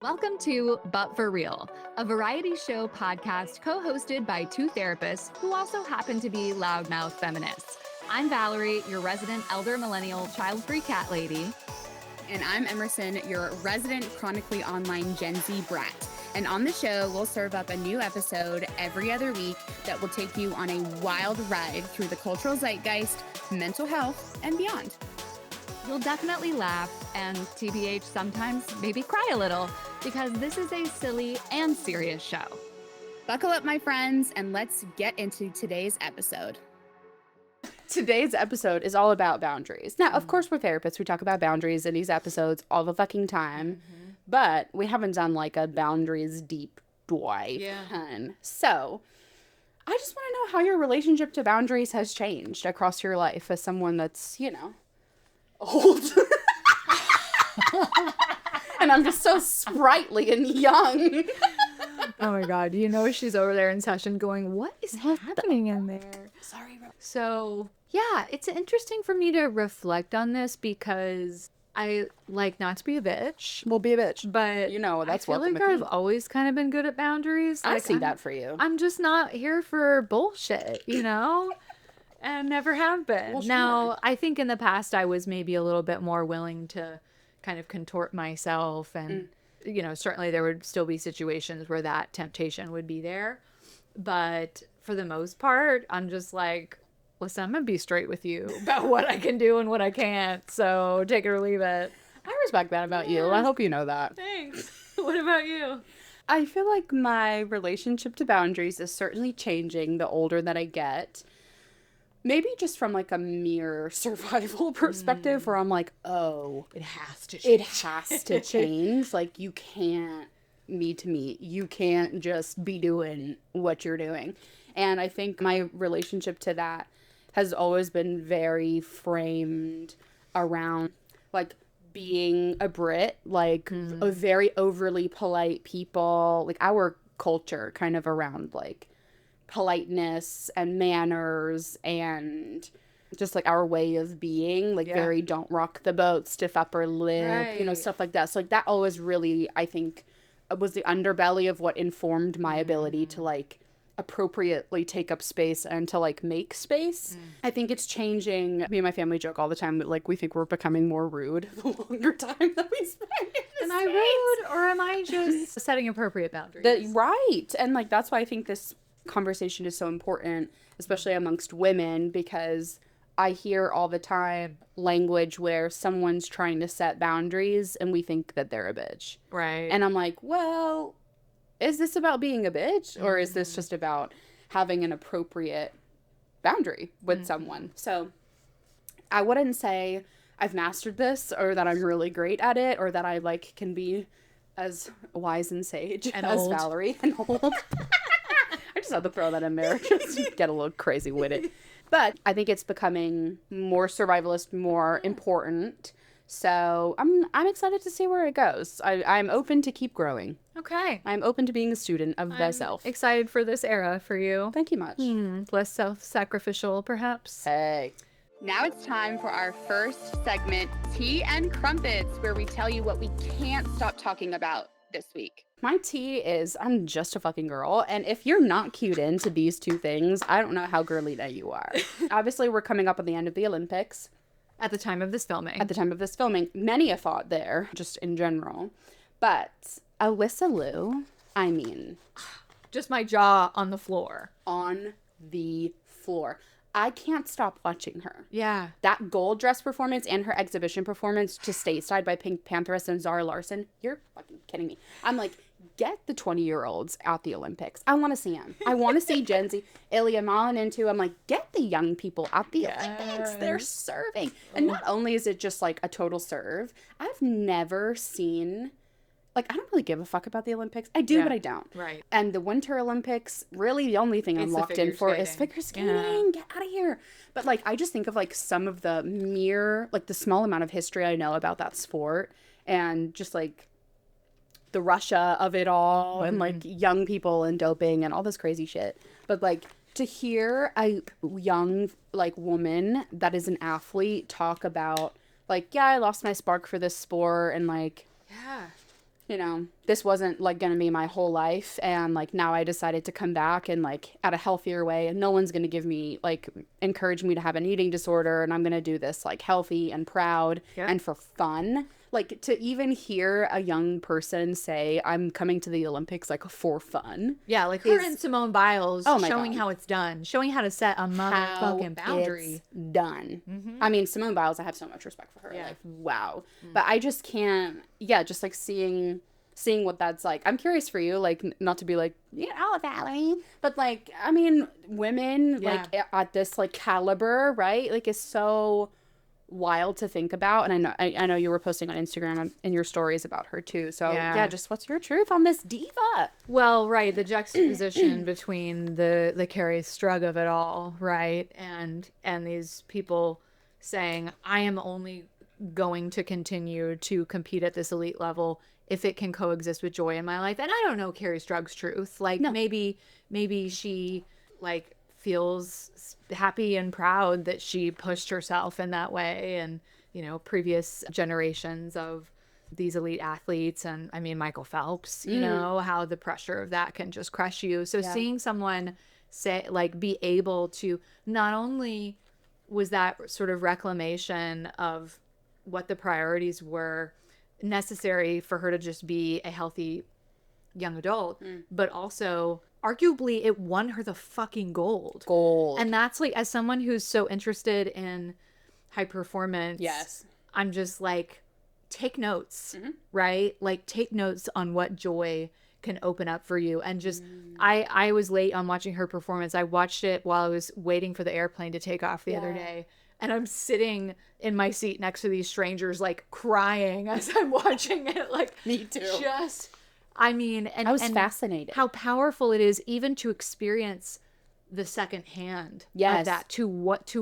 Welcome to But For Real, a variety show podcast co-hosted by two therapists who also happen to be loudmouth feminists. I'm Valerie, your resident elder millennial child-free cat lady. And I'm Emerson, your resident chronically online Gen Z brat. And on the show, we'll serve up a new episode every other week that will take you on a wild ride through the cultural zeitgeist, mental health, and beyond. You'll definitely laugh and TBH sometimes maybe cry a little because this is a silly and serious show. Buckle up, my friends, and let's get into today's episode. Today's episode is all about boundaries. Now, of course, we're therapists. We talk about boundaries in these episodes all the fucking time. But we haven't done like a boundaries deep dive. So I just want to know how your relationship to boundaries has changed across your life as someone that's, old. And I'm just so sprightly and young. Oh my God. She's over there in session going, what is happening in there? Sorry, bro. So, yeah, it's interesting for me to reflect on this because I like not to be a bitch. We'll be a bitch. But that's I feel like I've always kind of been good at boundaries. I Like, see that for you. I'm just not here for bullshit, and never have been. Well, sure. Now, I think in the past I was maybe a little bit more willing to kind of contort myself and, certainly there would still be situations where that temptation would be there. But for the most part, I'm just like, listen, I'm going to be straight with you about what I can do and what I can't. So take it or leave it. I respect that about you. I hope you know that. Thanks. What about you? I feel like my relationship to boundaries is certainly changing the older that I get. Maybe just from like a mere survival perspective where I'm like, oh, It has to it has to change. Like you can't meet to meet. You can't just be doing what you're doing. And I think my relationship to that has always been very framed around like being a Brit, like a very overly polite people, like our culture kind of around like politeness and manners and just like our way of being, like very don't rock the boat, stiff upper lip, stuff like that. So like that always really, I think, was the underbelly of what informed my ability to like appropriately take up space and to like make space. I think it's changing. Me and my family joke all the time that like we think we're becoming more rude the longer time that we spend in this Am I rude or am I just setting appropriate boundaries? Right. And like that's why I think this conversation is so important, especially amongst women, because I hear all the time language where someone's trying to set boundaries and we think that they're a bitch. Right. And I'm like, well, is this about being a bitch or is this just about having an appropriate boundary with someone? So I wouldn't say I've mastered this or that I'm really great at it or that I like can be as wise and sage And as old. Valerie and old. I just had to throw that in there just to get a little crazy with it. But I think it's becoming more survivalist, more important. So I'm excited to see where it goes. I'm open to keep growing. Okay. I'm open to being a student of myself. Excited for this era for you. Thank you much. Less self-sacrificial, perhaps. Hey. Now it's time for our first segment, Tea and Crumpets, where we tell you what we can't stop talking about this week. My tea is I'm just a fucking girl. And if you're not cued into these two things, I don't know how girly that you are. Obviously, we're coming up on the end of the Olympics. At the time of this filming. At the time of this filming. Many a thought there, just in general. But Alyssa Liu, I mean, Just my jaw on the floor. on the floor. I can't stop watching her. Yeah. That gold dress performance and her exhibition performance to Stateside by Pink Pantheress and Zara Larson. You're fucking kidding me. I'm like, get the 20-year-olds at the Olympics. I want to see them. I want to see Gen Z, Ilya Malinintu. I'm like, get the young people at the Olympics. They're serving. And not only is it just like a total serve, I've never seen... Like, I don't really give a fuck about the Olympics. I do, but I don't. Right. And the Winter Olympics, really the only thing I'm It's the locked in figure for is skating. figure skating. Yeah. Get out of here. But, like, I just think of, like, some of the the small amount of history I know about that sport and just, like, the Russia of it all and, like, young people and doping and all this crazy shit. But, like, to hear a young, like, woman that is an athlete talk about, like, yeah, I lost my spark for this sport and, like... Yeah. you know, this wasn't like going to be my whole life. And like now I decided to come back and like at a healthier way. And no one's going to give me like encourage me to have an eating disorder. And I'm going to do this like healthy and proud and for fun. Like to even hear a young person say, I'm coming to the Olympics like for fun. Yeah, like her and Simone Biles showing God. how it's done, showing how to set a motherfucking boundary. It's done. I mean, Simone Biles, I have so much respect for her. Yeah. Like, wow. But I just can't, just like seeing what that's like. I'm curious for you, like, not to be like, Valerie, but like, I mean, women, like, at this, like, caliber, right? Like, is so wild to think about. And I know you were posting on Instagram in your stories about her too. So just what's your truth on this diva? Well, right, the juxtaposition between the Carrie Strug of it all, right, and these people saying, I am only going to continue to compete at this elite level if it can coexist with joy in my life. And I don't know Carrie Strug's truth. Like maybe she like feels happy and proud that she pushed herself in that way, and you know, previous generations of these elite athletes, and I mean Michael Phelps, you know, how the pressure of that can just crush you. So seeing someone say, like, be able to, not only was that sort of reclamation of what the priorities were necessary for her to just be a healthy young adult, but also arguably it won her the fucking gold. And that's like, as someone who's so interested in high performance, I'm just like, take notes, right? Like take notes on what joy can open up for you. And just I was late on watching her performance. I watched it while I was waiting for the airplane to take off the other day, and I'm sitting in my seat next to these strangers like crying as I'm watching it. Like, me too. Just, I mean, and I was fascinated how powerful it is even to experience the second hand of that, to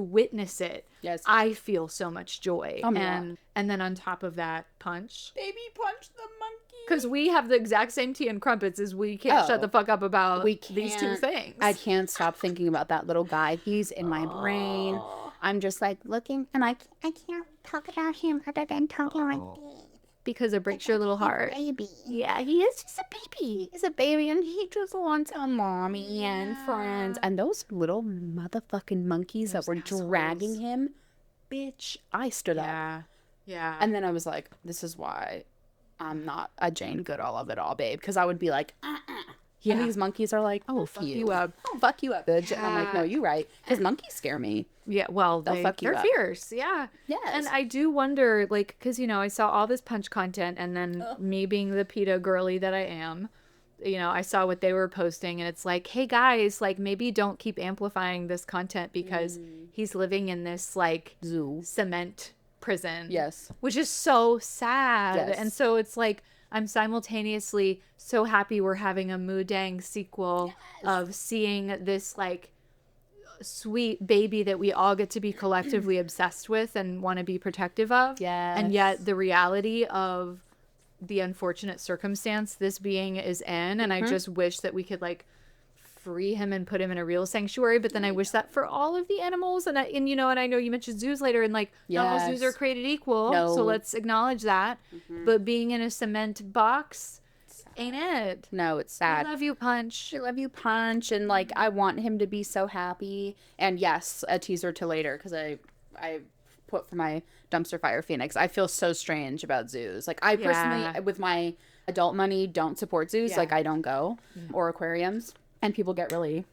witness it. I feel so much joy. And then on top of that, punch. Baby punch the monkey. Because we have the exact same tea and crumpets as we can't shut the fuck up about these two things. I can't stop thinking about that little guy. He's in my brain. I'm just like looking, and I can't talk about him other than talking like this. Because it breaks your little heart. Baby. Yeah, he is just a baby. He's a baby, and he just wants a mommy and friends. And those little motherfucking monkeys that were dragging him, bitch, I stood up. Yeah. And then I was like, this is why I'm not a Jane Goodall of it all, babe. Because I would be like, Yeah. And these monkeys are like, oh, fuck you up. Oh, fuck you up, bitch. And I'm like, no, you're right. Because monkeys scare me. Yeah, well, they're fierce. Yeah. Yes. And I do wonder, like, because, you know, I saw all this punch content, and then me being the PETA girly that I am, you know, I saw what they were posting, and it's like, hey, guys, like, maybe don't keep amplifying this content because he's living in this, like, cement prison. Yes. Which is so sad. Yes. And so it's like, I'm simultaneously so happy we're having a Moodang sequel of seeing this, like, sweet baby that we all get to be collectively obsessed with and want to be protective of. Yes. And yet the reality of the unfortunate circumstance this being is in, and I just wish that we could, like, free him and put him in a real sanctuary. But then I wish that for all of the animals, and you know, and I know you mentioned zoos later, and like, not all zoos are created equal, so let's acknowledge that. But being in a cement box ain't it. No, it's sad. I love you, Punch. I love you, Punch. And like, I want him to be so happy. And yes, a teaser to later, because I put for my dumpster fire Phoenix. I feel so strange about zoos. Like, I personally, with my adult money, don't support zoos. Like, I don't go, or aquariums. And people get really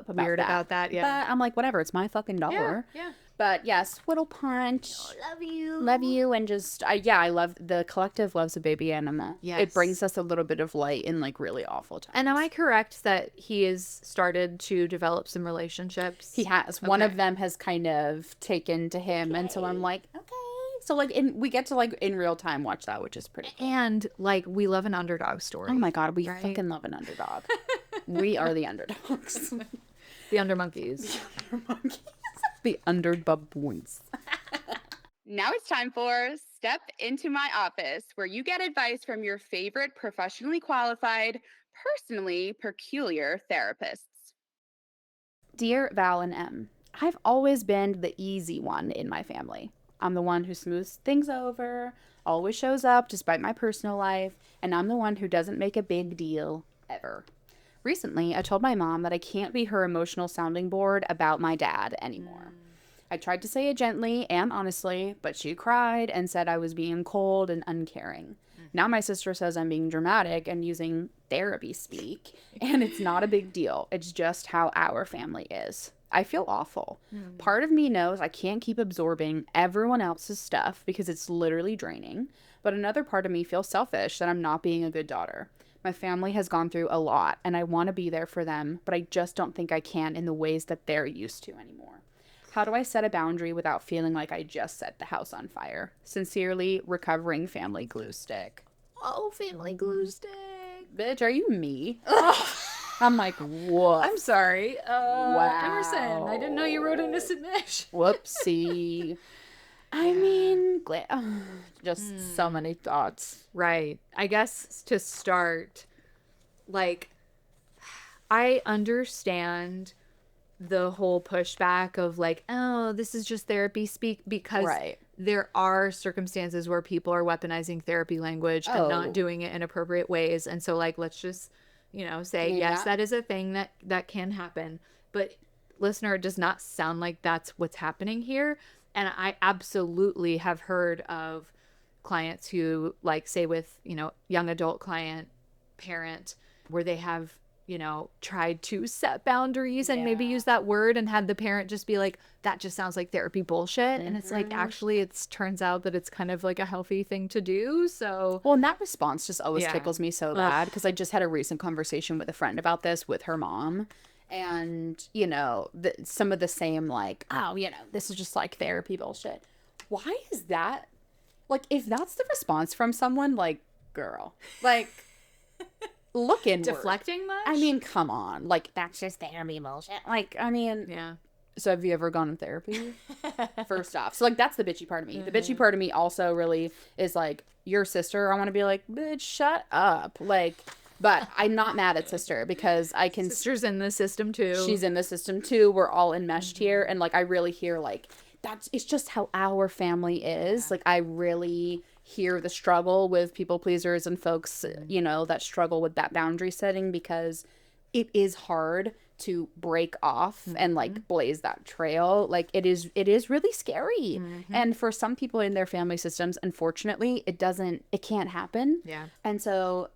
weird about that. Yeah. But I'm like, whatever. It's my fucking dollar. Yeah. But yes, little Punch. Oh, love you. And just, I love, the collective loves a baby animal. Yes. It brings us a little bit of light in like really awful times. And am I correct that he has started to develop some relationships? He has. One of them has kind of taken to him. And so I'm like, okay. So like, we get to like in real time watch that, which is pretty cool. And like, we love an underdog story. Oh my God, we fucking love an underdog. We are the underdogs. The undermonkeys. The underbubboins. Now it's time for Step Into My Office, where you get advice from your favorite professionally qualified, personally peculiar therapists. Dear Val and Em, I've always been the easy one in my family. I'm the one who smooths things over, always shows up despite my personal life, and I'm the one who doesn't make a big deal ever. Recently, I told my mom that I can't be her emotional sounding board about my dad anymore. I tried to say it gently and honestly, but she cried and said I was being cold and uncaring. Now my sister says I'm being dramatic and using therapy speak, and it's not a big deal. It's just how our family is. I feel awful. Part of me knows I can't keep absorbing everyone else's stuff because it's literally draining, but another part of me feels selfish that I'm not being a good daughter. My family has gone through a lot, and I want to be there for them, but I just don't think I can in the ways that they're used to anymore. How do I set a boundary without feeling like I just set the house on fire? Sincerely, recovering family glue stick. Oh, family glue stick. Bitch, are you me? I'm like, what? I'm sorry. Wow. Emerson, I didn't know you wrote in a submission. Whoopsie. I mean, just so many thoughts. Right. I guess to start, like, I understand the whole pushback of like, oh, this is just therapy speak, because Right. there are circumstances where people are weaponizing therapy language and Oh. not doing it in appropriate ways. And so, like, let's just, say, yes, that is a thing that can happen. But listener, it does not sound like that's what's happening here. And I absolutely have heard of clients who, like, say with, young adult client, parent, where they have, tried to set boundaries and maybe use that word and had the parent just be like, that just sounds like therapy bullshit. And it's like, actually, turns out that it's kind of like a healthy thing to do. So, Well, and that response just always Yeah. tickles me so bad because I just had a recent conversation with a friend about this with her mom. And, some of the same, like, oh, this is just like therapy bullshit. Why is that? Like, if that's the response from someone, like, girl, like, look inward. deflecting much? I mean, come on. Like, that's just therapy bullshit. Like, I mean, yeah. so have you ever gone to therapy? First off. So, like, that's the bitchy part of me. The bitchy part of me also really is, like, your sister. I want to be like, bitch, shut up. Like, but I'm not mad at sister because I can... Sister's in the system too. She's in the system too. We're all enmeshed here. And, like, I really hear, like, it's just how our family is. Like, I really hear the struggle with people pleasers and folks, that struggle with that boundary setting because it is hard to break off and like blaze that trail. Like it is really scary. And for some people in their family systems, unfortunately, it can't happen. Yeah. And so,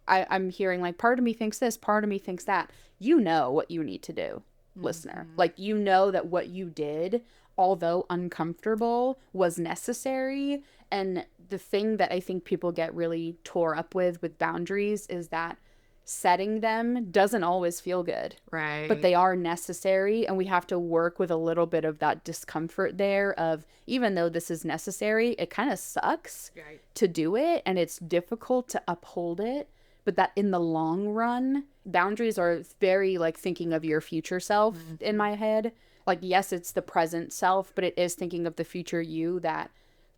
I'm hearing like, part of me thinks this, part of me thinks that. You know what you need to do, listener. Like, that what you did, although uncomfortable, was necessary. And the thing that I think people get really tore up with boundaries is that setting them doesn't always feel good. Right. But they are necessary, and we have to work with a little bit of that discomfort there of, even though this is necessary, it kind of sucks to do it, and it's difficult to uphold it. But that in the long run, boundaries are very like thinking of your future self in my head. Like, yes, it's the present self, but it is thinking of the future you that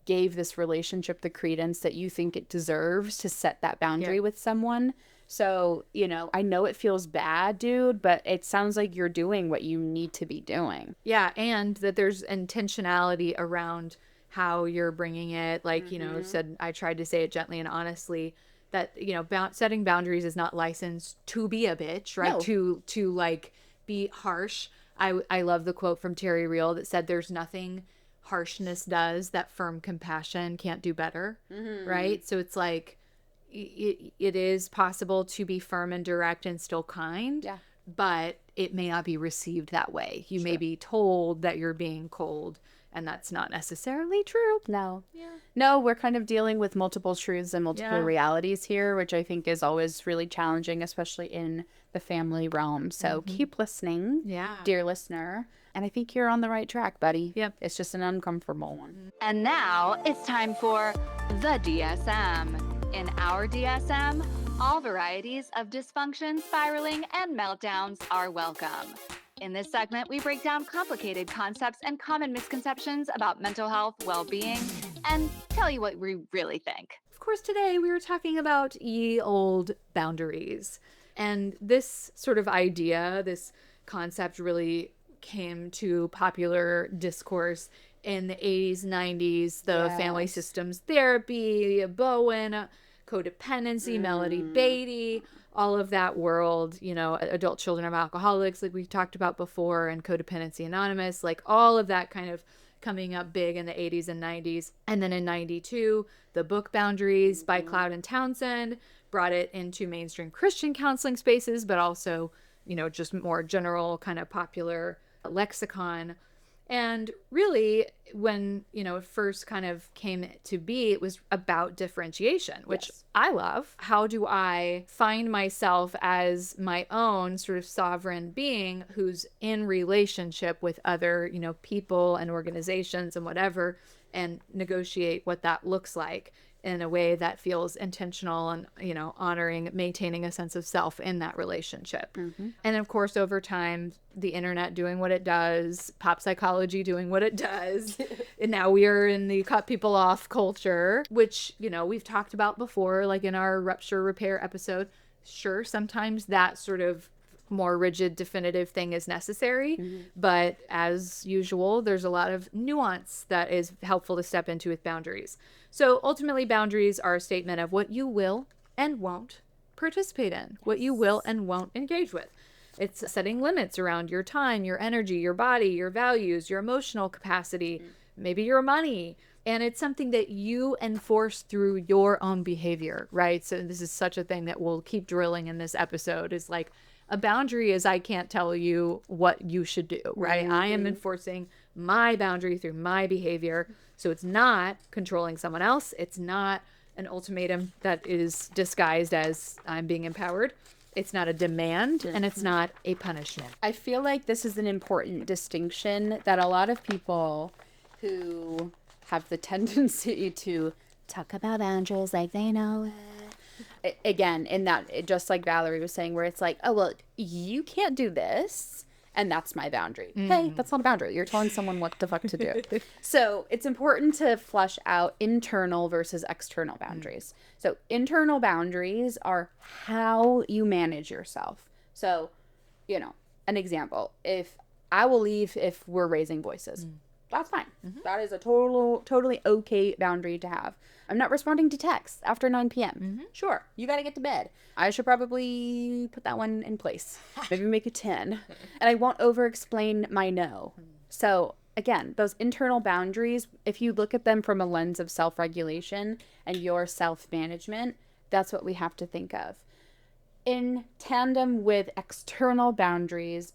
gave this relationship the credence that you think it deserves to set that boundary with someone. So, I know it feels bad, dude, but it sounds like you're doing what you need to be doing. Yeah, and that there's intentionality around how you're bringing it. Like, said, I tried to say it gently and honestly, that, setting boundaries is not licensed to be a bitch, right? No. To like be harsh. I love the quote from Terry Real that said, there's nothing harshness does that firm compassion can't do better, right? So it's like, it is possible to be firm and direct and still kind, but it may not be received that way. You may be told that you're being cold, and that's not necessarily true. No. No, we're kind of dealing with multiple truths and multiple realities here, which I think is always really challenging, especially in the family realm. So keep listening, dear listener. And I think you're on the right track, buddy. Yep. It's just an uncomfortable one. And now it's time for the DSM. In our DSM, all varieties of dysfunction, spiraling, and meltdowns are welcome. In this segment, we break down complicated concepts and common misconceptions about mental health, well-being, and tell you what we really think. Of course, today we were talking about ye old boundaries. And this sort of idea, this concept really came to popular discourse in the 80s, 90s, the Yes. family systems therapy, Bowen, codependency, Melody Beatty, all of that world, you know, adult children of alcoholics, like we talked about before, and Codependency Anonymous, like all of that kind of coming up big in the 80s and 90s. And then in 92, the book Boundaries by Cloud and Townsend brought it into mainstream Christian counseling spaces, but also, you know, just more general kind of popular lexicon. And really, when, you know, it first kind of came to be, it was about differentiation, which Yes. I love. How do I find myself as my own sort of sovereign being who's in relationship with other, you know, people and organizations and whatever, and negotiate what that looks like in a way that feels intentional and, you know, honoring, maintaining a sense of self in that relationship. And of course, over time, the internet doing what it does, pop psychology doing what it does. And now we are in the cut people off culture, which, you know, we've talked about before, like in our rupture repair episode. Sure, sometimes that sort of more rigid, definitive thing is necessary. But as usual, there's a lot of nuance that is helpful to step into with boundaries. So ultimately, boundaries are a statement of what you will and won't participate in, what you will and won't engage with. It's setting limits around your time, your energy, your body, your values, your emotional capacity, maybe your money. And it's something that you enforce through your own behavior, right? So this is such a thing that we'll keep drilling in this episode, is like, a boundary is I can't tell you what you should do, right? I am enforcing my boundary through my behavior. So it's not controlling someone else. It's not an ultimatum that is disguised as I'm being empowered. It's not a demand, and it's not a punishment. I feel like this is an important distinction that a lot of people who have the tendency to talk about boundaries like they know it. Again, in that, just like Valerie was saying, where it's like, oh, well, you can't do this, and that's my boundary. Hey, that's not a boundary. You're telling someone what the fuck to do. So it's important to flush out internal versus external boundaries. So internal boundaries are how you manage yourself. So, you know, an example, if I will leave if we're raising voices, that's fine. That is a totally okay boundary to have. I'm not responding to texts after 9 p.m. Sure, you got to get to bed. I should probably put that one in place. Maybe make it 10. And I won't over-explain my no. So again, those internal boundaries, if you look at them from a lens of self-regulation and your self-management, that's what we have to think of. In tandem with external boundaries,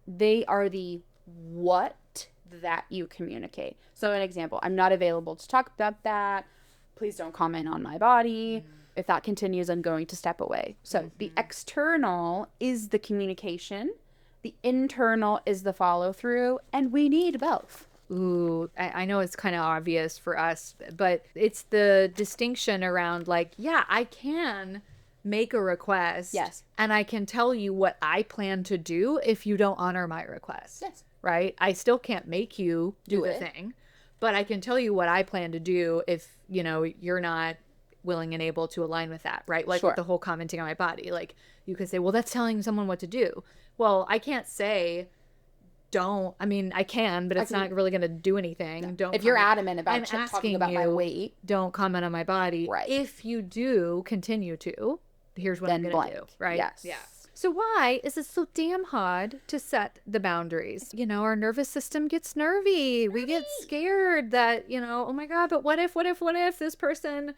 they are the what that you communicate. So an example, I'm not available to talk about that. Please don't comment on my body. If that continues, I'm going to step away. So the external is the communication. The internal is the follow through, and we need both. Ooh, I know it's kind of obvious for us, but it's the distinction around like, yeah, I can make a request. Yes. And I can tell you what I plan to do if you don't honor my request. Yes. Right? I still can't make you do a it. thing, but I can tell you what I plan to do if, you know, you're not willing and able to align with that, right? Like Sure. with the whole commenting on my body. Like you could say, well, that's telling someone what to do. Well, I can't say don't. I mean, I can, but it's not really going to do anything. Don't. If you're comment. adamant about I'm talking asking about my you, weight, don't comment on my body. Right. If you do continue to, here's what then I'm going to blank. do. Right. Yes. Yeah. So why is it so damn hard to set the boundaries? You know, our nervous system gets nervy. We get scared that, you know, oh my God, but what if this person,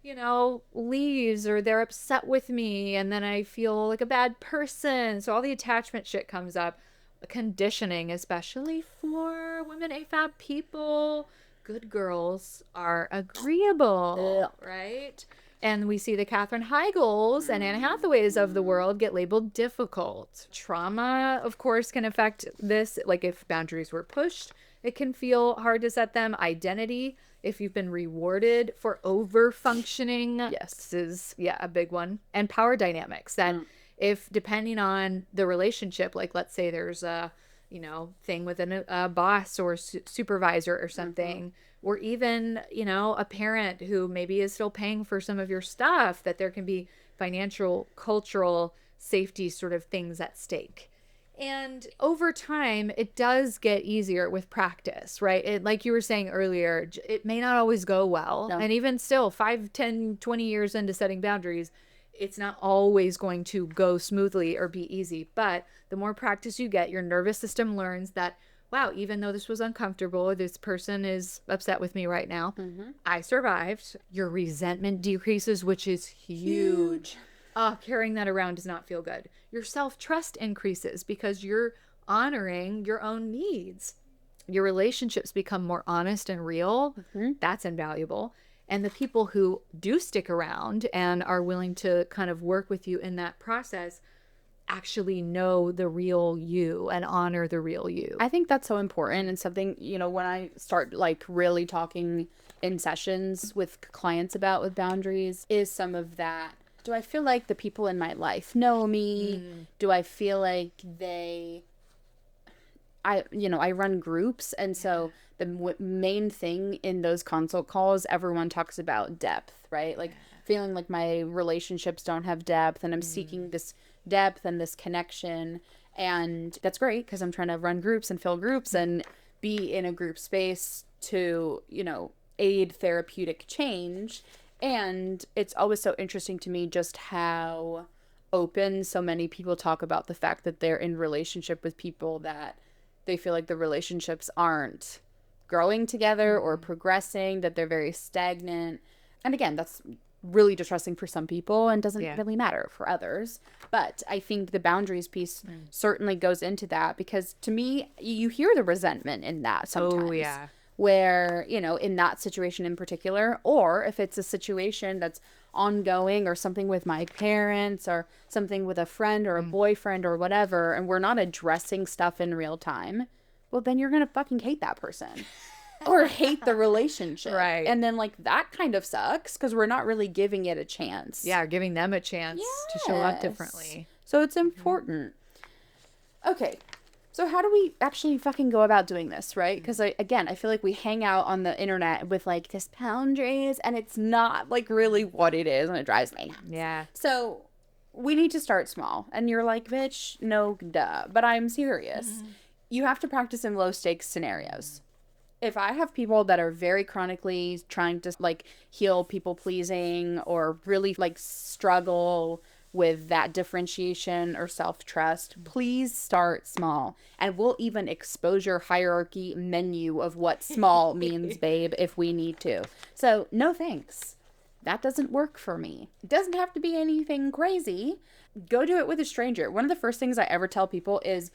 you know, leaves or they're upset with me and then I feel like a bad person. So all the attachment shit comes up. Conditioning, especially for women AFAB people. Good girls are agreeable, right? And we see the Katherine Heigls and Anne Hathaways of the world get labeled difficult. Trauma, of course, can affect this. Like if boundaries were pushed, it can feel hard to set them. Identity, if you've been rewarded for over-functioning, Yes. is, a big one. And power dynamics, that if depending on the relationship, like let's say there's a, you know, thing with a boss or supervisor or something, or even, you know, a parent who maybe is still paying for some of your stuff, that there can be financial, cultural, safety sort of things at stake. And over time, it does get easier with practice, right? Like you were saying earlier, it may not always go well. No. And even still, 5, 10, 20 years into setting boundaries, it's not always going to go smoothly or be easy. But the more practice you get, your nervous system learns that, wow, even though this was uncomfortable, this person is upset with me right now, I survived. Your resentment decreases, which is huge. Carrying that around does not feel good. Your self-trust increases because you're honoring your own needs. Your relationships become more honest and real. That's invaluable. And the people who do stick around and are willing to kind of work with you in that process actually know the real you and honor the real you. I think that's so important, and something, you know, when I start like really talking in sessions with clients about with boundaries is some of that. Do I feel like the people in my life know me? Do I feel like I run groups, and so the main thing in those consult calls, everyone talks about depth, right? Like feeling like my relationships don't have depth, and I'm seeking this depth and this connection, and that's great because I'm trying to run groups and fill groups and be in a group space to, you know, aid therapeutic change. And it's always so interesting to me just how open so many people talk about the fact that they're in relationship with people that they feel like the relationships aren't growing together or progressing, that they're very stagnant. And again, that's really distressing for some people and doesn't really matter for others. But I think the boundaries piece certainly goes into that, because to me, you hear the resentment in that sometimes. Oh, yeah. Where, you know, in that situation in particular, or if it's a situation that's ongoing or something with my parents or something with a friend or a boyfriend or whatever, and we're not addressing stuff in real time, well, then you're going to fucking hate that person or hate the relationship. Right. And then like that kind of sucks because we're not really giving it a chance. Yeah, giving them a chance to show up differently. So it's important. Okay. So how do we actually fucking go about doing this, right? Because I feel like we hang out on the internet with like this boundaries, and it's not like really what it is, and it drives me nuts. Yeah. So we need to start small. And you're like, bitch, no, duh. But I'm serious. You have to practice in low stakes scenarios. If I have people that are very chronically trying to like heal people pleasing or really like struggle with that differentiation or self-trust, please start small. And we'll even expose your hierarchy menu of what small means, babe, if we need to. So no thanks. That doesn't work for me. It doesn't have to be anything crazy. Go do it with a stranger. One of the first things I ever tell people is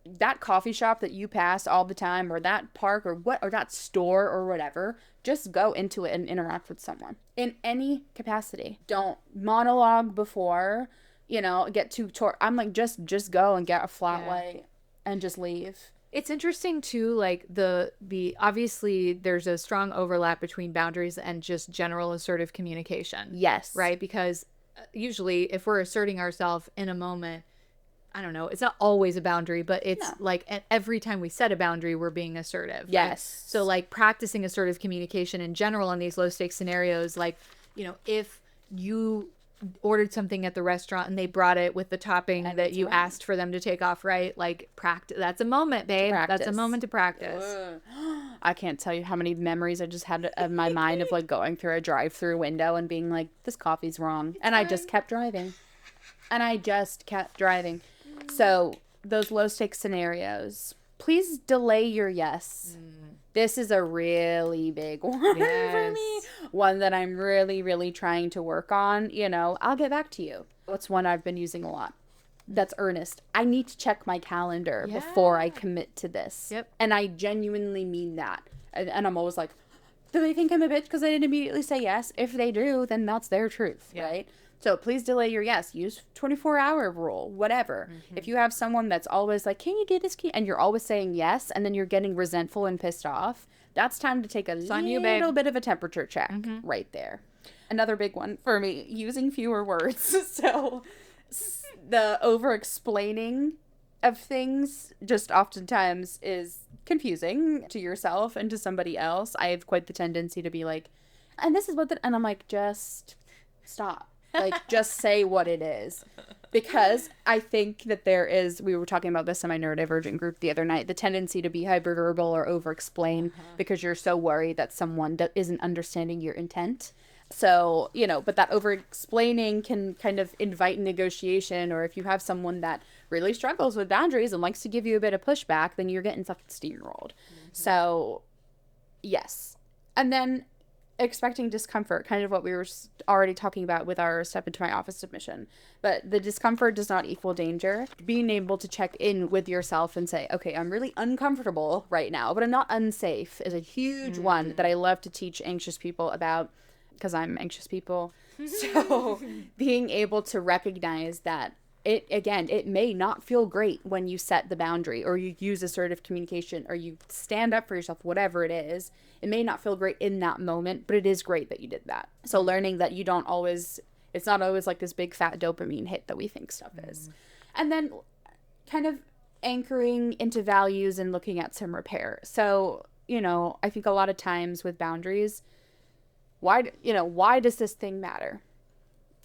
that coffee shop that you pass all the time, or that park, or that store or whatever, just go into it and interact with someone in any capacity. Don't monologue before, you know, get too I'm like, just go and get a flat white and just leave. It's interesting too, like the obviously there's a strong overlap between boundaries and just general assertive communication. Yes. Right? Because usually if we're asserting ourselves in a moment, I don't know, it's not always a boundary, but it's like every time we set a boundary, we're being assertive. Yes. Right? So like practicing assertive communication in general in these low stakes scenarios, like, you know, if you ordered something at the restaurant and they brought it with the topping that you asked for them to take off, right? Like practice. That's a moment, babe. That's a moment to practice. I can't tell you how many memories I just had in my mind of like going through a drive-through window and being like, this coffee's wrong. And I just kept driving. So those low stakes scenarios, please delay your yes. This is a really big one for me. One that I'm really, really trying to work on. You know, I'll get back to you. What's one I've been using a lot? That's earnest. I need to check my calendar before I commit to this. Yep. And I genuinely mean that. And I'm always like, do they think I'm a bitch because I didn't immediately say yes? If they do, then that's their truth, right? So please delay your yes. Use 24-hour rule, whatever. If you have someone that's always like, can you do this? And you're always saying yes, and then you're getting resentful and pissed off, that's time to take a little bit of a temperature check right there. Another big one for me, using fewer words. So the over-explaining of things just oftentimes is confusing to yourself and to somebody else. I have quite the tendency to be like, and this is what and I'm like, just stop. Like, just say what it is. Because I think that there is, we were talking about this in my neurodivergent group the other night, the tendency to be hyperverbal or over-explain because you're so worried that someone isn't understanding your intent. So, but that over-explaining can kind of invite negotiation, or if you have someone that really struggles with boundaries and likes to give you a bit of pushback, then you're getting fucking steamrolled. So, yes. And then expecting discomfort, kind of what we were already talking about with our step into my office submission. But the discomfort does not equal danger. Being able to check in with yourself and say, okay, I'm really uncomfortable right now, but I'm not unsafe, is a huge one that I love to teach anxious people about, because I'm anxious people. So being able to recognize that it may not feel great when you set the boundary, or you use assertive communication, or you stand up for yourself, whatever it is. It may not feel great in that moment, but it is great that you did that. So learning that it's not always like this big fat dopamine hit that we think stuff is. And then kind of anchoring into values and looking at some repair. So, I think a lot of times with boundaries, why does this thing matter?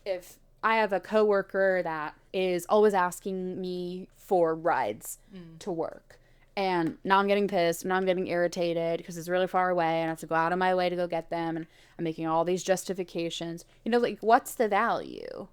If I have a coworker that is always asking me for rides to work, and now I'm getting pissed, now I'm getting irritated because it's really far away and I have to go out of my way to go get them, and I'm making all these justifications. What's the value?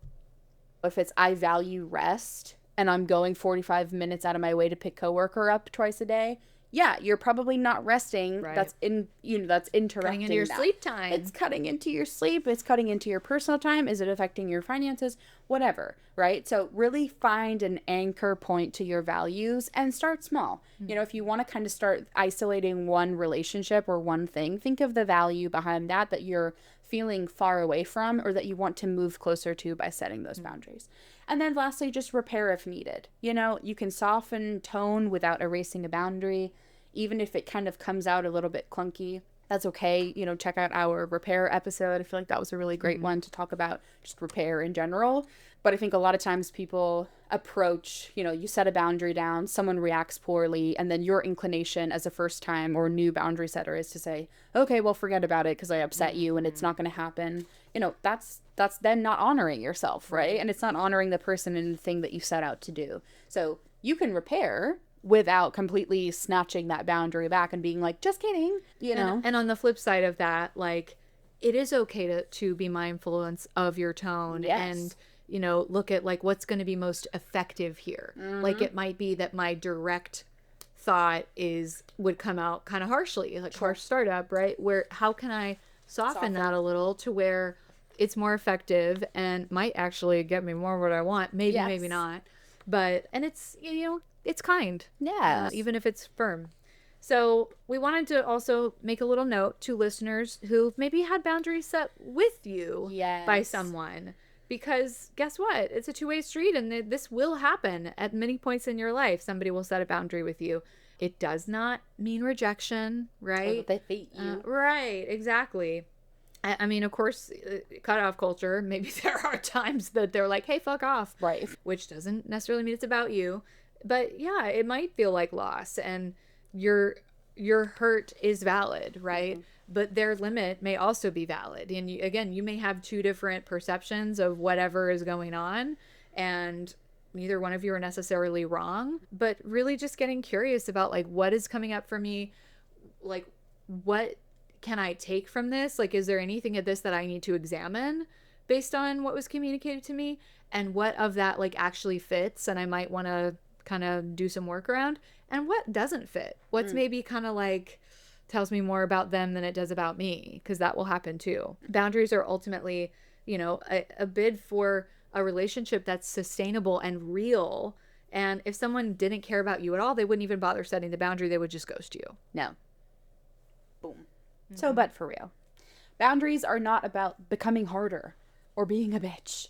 If it's I value rest and I'm going 45 minutes out of my way to pick coworker up twice a day, yeah, you're probably not resting. Right. That's interrupting Cutting into your sleep time. It's cutting into your sleep. It's cutting into your personal time. Is it affecting your finances? Whatever, right? So really find an anchor point to your values and start small. If you want to kind of start isolating one relationship or one thing, think of the value behind that you're feeling far away from, or that you want to move closer to by setting those boundaries. And then lastly, just repair if needed. You can soften tone without erasing a boundary, even if it kind of comes out a little bit clunky. That's okay. Check out our repair episode. I feel like that was a really great one to talk about just repair in general. But I think a lot of times people approach, you set a boundary down, someone reacts poorly, and then your inclination as a first time or new boundary setter is to say, okay, well, forget about it because I upset you and it's not going to happen. That's then not honoring yourself, right? And it's not honoring the person and the thing that you set out to do. So you can repair without completely snatching that boundary back and being like, just kidding, And on the flip side of that, it is okay to be mindful of your tone. Yes. And look at what's going to be most effective here. It might be that my direct thought would come out kind of harshly, harsh startup, right? How can I soften that a little to where it's more effective and might actually get me more what I want. Maybe, maybe not. But, and it's, it's kind. Yeah. Even if it's firm. So we wanted to also make a little note to listeners who maybe had boundaries set with you by someone. Because guess what? It's a two-way street, and this will happen at many points in your life. Somebody will set a boundary with you. It does not mean rejection, right? They hate you. Right, exactly. I mean, of course, cutoff culture, maybe there are times that they're like, hey, fuck off. Right. Which doesn't necessarily mean it's about you. But yeah, it might feel like loss, and your hurt is valid, right? Mm-hmm. But their limit may also be valid. And you may have two different perceptions of whatever is going on, and neither one of you are necessarily wrong. But really just getting curious about what is coming up for me, what can I take from this? Is there anything of this that I need to examine based on what was communicated to me? And what of that actually fits and I might want to kind of do some work around? And what doesn't fit? What's maybe kind of tells me more about them than it does about me, because that will happen too. Boundaries are ultimately, a bid for a relationship that's sustainable and real. And if someone didn't care about you at all, they wouldn't even bother setting the boundary. They would just ghost you. No. Boom. Mm-hmm. So, but for real, boundaries are not about becoming harder or being a bitch.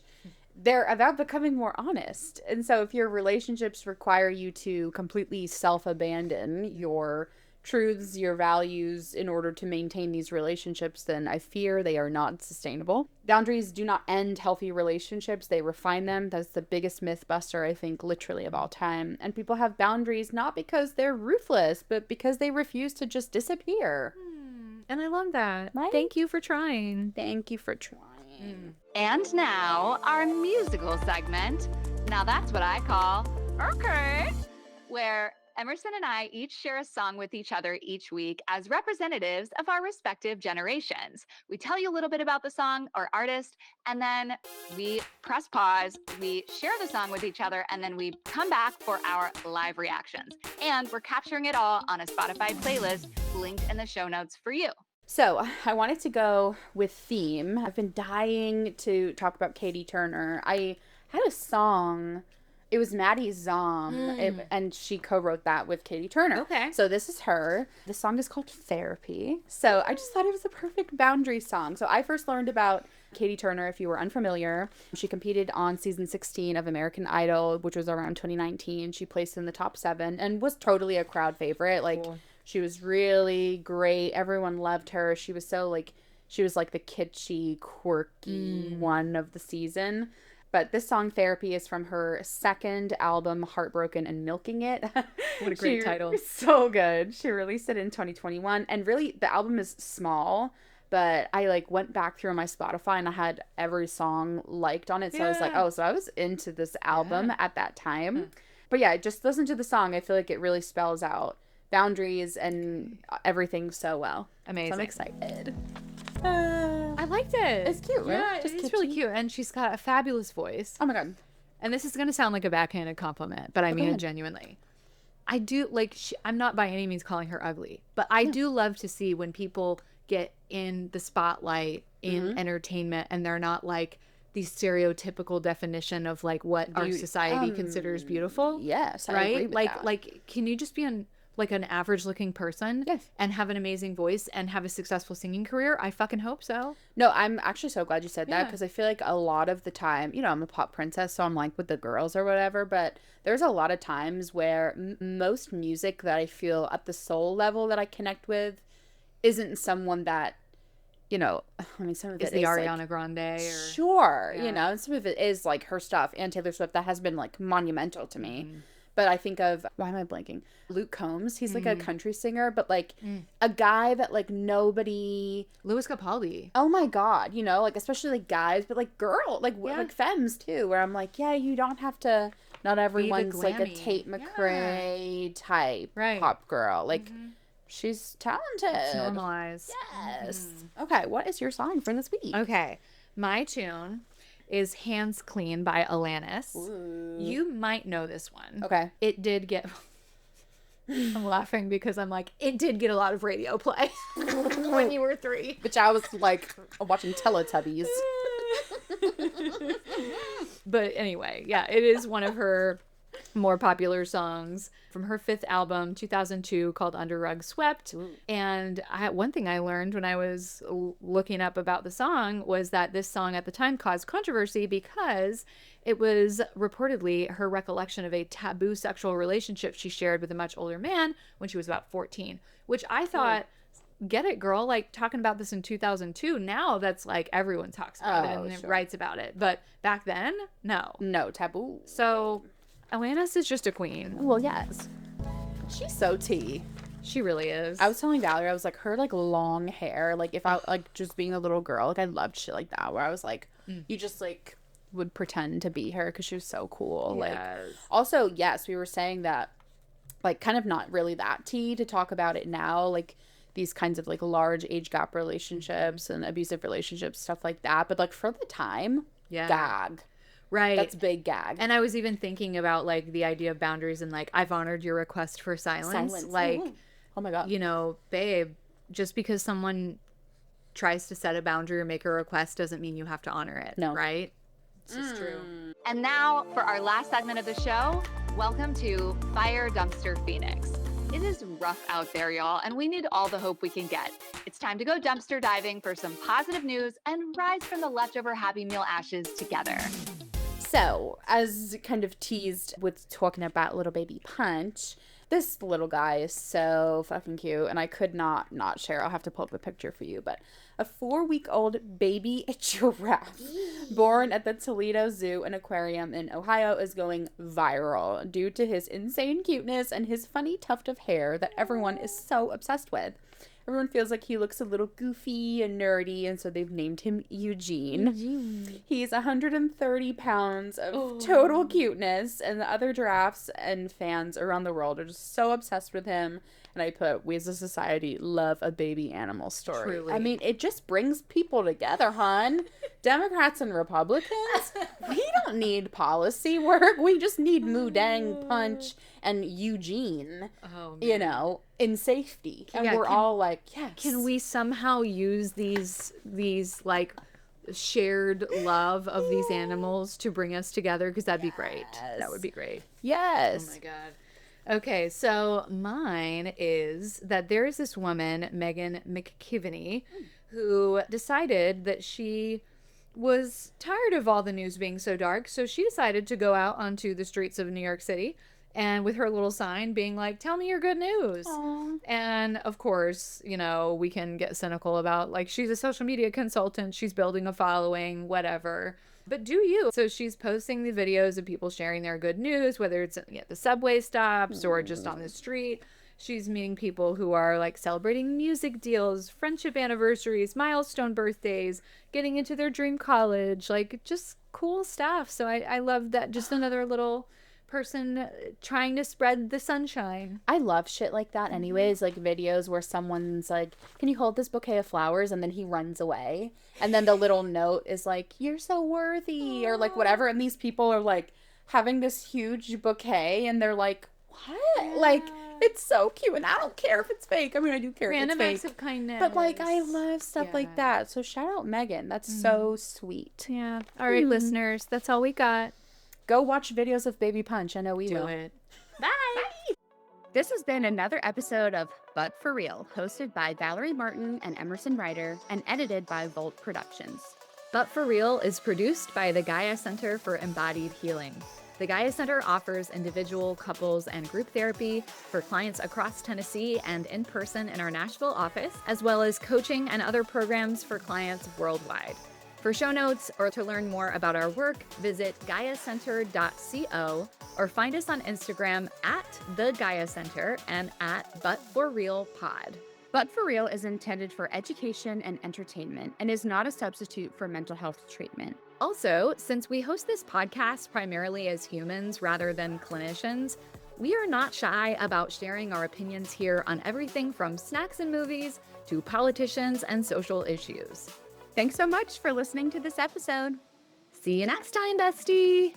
They're about becoming more honest. And so if your relationships require you to completely self-abandon your truths, your values in order to maintain these relationships, then I fear they are not sustainable. Boundaries do not end healthy relationships. They refine them. That's the biggest myth buster, I think, literally of all time. And people have boundaries not because they're ruthless, but because they refuse to just disappear. And I love that. Right? Thank you for trying. Thank you for trying. And now, our musical segment, Now that's what I call okay, where Emerson and I each share a song with each other each week as representatives of our respective generations. We tell you a little bit about the song or artist, and then we press pause, we share the song with each other, and then we come back for our live reactions. And we're capturing it all on a Spotify playlist linked in the show notes for you. So I wanted to go with theme. I've been dying to talk about Katie Turner. I had a song. It was Maddie Zom, and she co-wrote that with Katie Turner. Okay. So this is her. The song is called Therapy. So I just thought it was a perfect boundary song. So I first learned about Katie Turner, if you were unfamiliar. She competed on season 16 of American Idol, which was around 2019. She placed in the top 7 and was totally a crowd favorite. Like, cool. She was really great. Everyone loved her. She was so, like, she was like the kitschy, quirky one of the season. But this song, Therapy, is from her second album, Heartbroken and Milking It. What a great title. So good. She released it in 2021. And really, the album is small, but I, like, went back through my Spotify and I had every song liked on it. So I was like, oh, so I was into this album at that time. But yeah, just listen to the song. I feel like it really spells out boundaries and everything so well. Amazing. So I'm excited. I liked it. It's cute, right? Yeah, Just it's kitschy. really cute. And she's got a fabulous voice. Oh my God. And this is going to sound like a backhanded compliment, but I mean it genuinely. I do, like, I'm not by any means calling her ugly, but I do love to see when people get in the spotlight in entertainment and they're not, like, the stereotypical definition of, like, what our society considers beautiful. Yes, I right? agree with that. Like, can you just be an average looking person and have an amazing voice and have a successful singing career? I fucking hope so. No, I'm actually so glad you said that, because I feel like a lot of the time, you know, I'm a pop princess, so I'm like with the girls or whatever, but there's a lot of times where most music that I feel at the soul level that I connect with isn't someone that, you know, I mean, some of it is the Ariana like, Grande or sure, you know, and some of it is like her stuff and Taylor Swift that has been like monumental to me. But I think of, why am I blanking? Luke Combs. He's like a country singer, but like a guy that like nobody. Louis Capaldi. Oh my God, you know, like especially like guys, but like like femmes too, where I'm like, yeah, you don't have to. Not everyone's like a Tate McRae type pop girl. Like she's talented. It's normalized. Yes. Okay, what is your song for this week? Okay, my tune is Hands Clean by Alanis. Ooh. You might know this one. Okay. It did get... I'm laughing because I'm like, it did get a lot of radio play when you were 3. Which I was like watching Teletubbies. But anyway, yeah, it is one of her more popular songs from her 5th album, 2002, called Under Rug Swept. Ooh. And one thing I learned when I was looking up about the song was that this song at the time caused controversy because it was reportedly her recollection of a taboo sexual relationship she shared with a much older man when she was about 14, which I thought, get it, girl, like talking about this in 2002, now that's like everyone talks about it and writes about it. But back then, no taboo. So Alanis is just a queen. Well, yes. She's so tea. She really is. I was telling Valerie, I was like, her like long hair, like if I like just being a little girl, like I loved shit like that, where I was like, you just like would pretend to be her because she was so cool. Yes. Like, also, yes, we were saying that, like, kind of not really that tea to talk about it now, like these kinds of like large age gap relationships and abusive relationships, stuff like that. But like for the time, gag. Right. That's big gag. And I was even thinking about like the idea of boundaries and like, I've honored your request for silence. Like, oh my God. You know, babe, just because someone tries to set a boundary or make a request doesn't mean you have to honor it. No. Right? This is true. And now for our last segment of the show, welcome to Fire Dumpster Phoenix. It is rough out there, y'all, and we need all the hope we can get. It's time to go dumpster diving for some positive news and rise from the leftover Happy Meal ashes together. So, as kind of teased with talking about Little Baby Punch, this little guy is so fucking cute, and I could not share. I'll have to pull up a picture for you, but a 4-week-old baby giraffe born at the Toledo Zoo and Aquarium in Ohio is going viral due to his insane cuteness and his funny tuft of hair that everyone is so obsessed with. Everyone feels like he looks a little goofy and nerdy, and so they've named him Eugene. He's 130 pounds of total cuteness, and the other giraffes and fans around the world are just so obsessed with him. And I put, we as a society love a baby animal story. Truly. I mean, it just brings people together, hon. Democrats and Republicans, we don't need policy work. We just need Mudang, Punch, and Eugene, you know, in safety. And we're all like, yes. Can we somehow use these like shared love of these animals to bring us together? Because that'd be great. That would be great. Yes. Oh my God. Okay, so mine is that there is this woman, Megan McKivney, who decided that she was tired of all the news being so dark, so she decided to go out onto the streets of New York City and with her little sign being like, tell me your good news. Aww. And of course, you know, we can get cynical about like, she's a social media consultant, she's building a following, whatever. But do you? So she's posting the videos of people sharing their good news, whether it's at the subway stops or just on the street. She's meeting people who are like celebrating music deals, friendship anniversaries, milestone birthdays, getting into their dream college, like just cool stuff. So I love that. Just another little person trying to spread the sunshine. I love shit like that anyways, like videos where someone's like, can you hold this bouquet of flowers, and then he runs away, and then the little note is like, you're so worthy, or like whatever, and these people are like having this huge bouquet and they're like, what? Like, it's so cute, and I don't care if it's fake. I mean, I do care Random if it's acts fake, of kindness. but like I love stuff like that. So shout out Megan. That's so sweet. Yeah. All right, listeners, that's all we got. Go watch videos of Baby Punch. I know we will. Do it. Bye. This has been another episode of But For Real, hosted by Valerie Martin and Emerson Ryder, and edited by Volt Productions. But For Real is produced by the Gaia Center for Embodied Healing. The Gaia Center offers individual, couples, and group therapy for clients across Tennessee and in person in our Nashville office, as well as coaching and other programs for clients worldwide. For show notes or to learn more about our work, visit GaiaCenter.co or find us on Instagram at The Gaia Center and at But For Real Pod. But For Real is intended for education and entertainment and is not a substitute for mental health treatment. Also, since we host this podcast primarily as humans rather than clinicians, we are not shy about sharing our opinions here on everything from snacks and movies to politicians and social issues. Thanks so much for listening to this episode. See you next time, bestie!